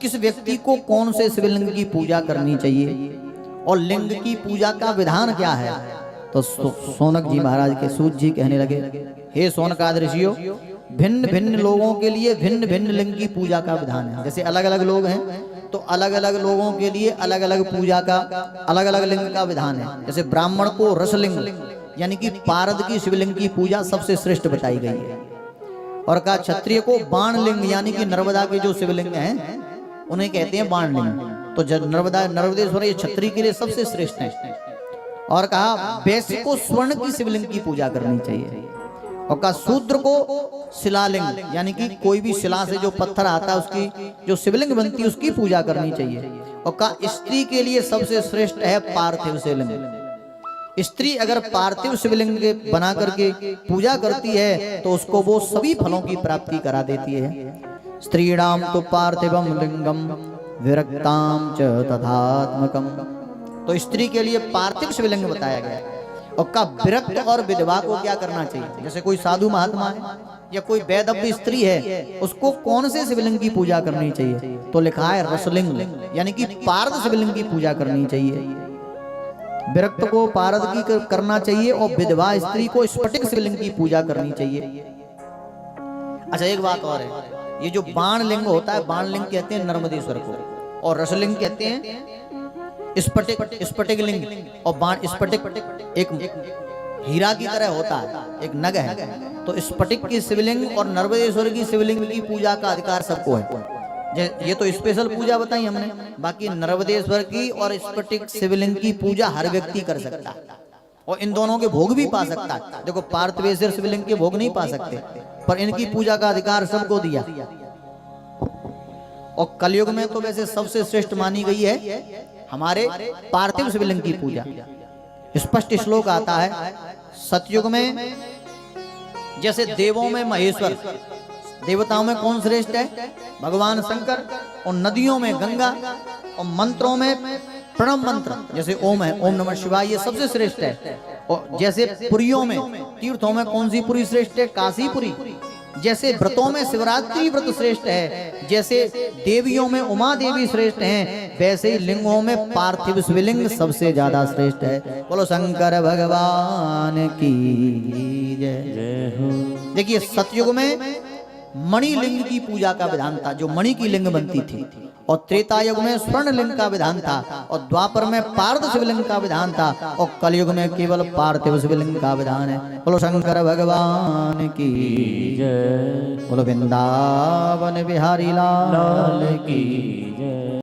किस व्यक्ति को कौन से शिवलिंग की पूजा करनी चाहिए और लिंग की पूजा का विधान क्या है। तो सोनक जी महाराज के सूत जी कहने लगे, हे सोनकाद ऋषियों, भिन्न भिन्न लोगों के लिए भिन्न भिन्न लिंग की पूजा का विधान है। जैसे अलग अलग लोग हैं तो अलग अलग लोगों के लिए अलग अलग पूजा का अलग अलग लिंग का विधान है। जैसे ब्राह्मण को रसलिंग यानी कि पारद की शिवलिंग की पूजा सबसे श्रेष्ठ बताई गई है। और कहा क्षत्रिय को बाण लिंग यानी कि नर्मदा के जो शिवलिंग हैं उन्हें कहते हैं बाण लिंग। तो नर्मदेश्वर ये क्षत्रिय के लिए सबसे श्रेष्ठ है। और कहा वैश्य को स्वर्ण की शिवलिंग की पूजा करनी चाहिए। और कहा शूद्र को शिलालिंग यानी कि कोई भी शिला से जो पत्थर आता है उसकी जो शिवलिंग बनती है उसकी पूजा करनी चाहिए। और कहा स्त्री के लिए सबसे श्रेष्ठ है पार्थिव शिवलिंग। स्त्री अगर पार्थिव शिवलिंग बना करके पूजा करती है तो उसको वो सभी फलों की प्राप्ति करा देती है। स्त्रीणाम तो पार्थिवम लिंगम विरक्ताम च तथात्मकम। तो स्त्री के लिए पार्थिव शिवलिंग बताया गया है। और का विरक्त और विधवा को क्या करना चाहिए। जैसे कोई साधु महात्मा है या कोई वैदव्य स्त्री है उसको कौन से शिवलिंग की पूजा करनी चाहिए। तो लिखा है रसलिंग यानी कि पारद शिवलिंग की पूजा करनी चाहिए। विरक्त को पारद की करना चाहिए और विधवा स्त्री को स्फटिक शिवलिंग की पूजा करनी चाहिए। अच्छा एक बात और है, ये जो बाण लिंग होता है बाण लिंग कहते हैं नर्मदेश्वर को और रसलिंग कहते हैं स्फटिक लिंग। और बाण स्फटिक एक हीरा की तरह होता है, एक नग है। तो स्फटिक की शिवलिंग और नर्मदेश्वर की शिवलिंग की पूजा का अधिकार सबको है। ये तो स्पेशल पूजा बताई हमने, बाकी नर्मदेश्वर की और स्फटिक शिवलिंग की पूजा हर व्यक्ति कर सकता है और इन दोनों के भोग भी पा सकता है। देखो पार्थिवेश्वर शिवलिंग के भोग नहीं पा सकते पर इनकी पूजा का अधिकार सबको दिया। और कलयुग में तो वैसे सबसे श्रेष्ठ मानी गई है हमारे पार्थिव शिवलिंग की पूजा। स्पष्ट श्लोक आता है सतयुग में जैसे देवों में महेश्वर, देवताओं में कौन श्रेष्ठ है भगवान शंकर, और नदियों में गंगा, और मंत्रों में प्रणव मंत्र जैसे ओम है ओम नमः शिवाय ये सबसे श्रेष्ठ है। और जैसे पुरियों में तीर्थों में कौन सी पुरी श्रेष्ठ है काशीपुरी। जैसे व्रतों में शिवरात्रि व्रत श्रेष्ठ है, जैसे देवियों में उमा देवी श्रेष्ठ हैं, वैसे ही लिंगों में पार्थिव शिवलिंग सबसे ज्यादा श्रेष्ठ है। बोलो शंकर भगवान की जय हो। देखिए सतयुग में मणि लिंग की पूजा का विधान था, जो मणि की लिंग बनती थी। और त्रेता युग में स्वर्ण लिंग का विधान था। और द्वापर में पार्थ शिवलिंग का विधान था। और कलयुग में केवल पार्थिव शिवलिंग का विधान है। बोलो शंकर भगवान की जय। बोलो वृंदावन बिहारी लाल की जय।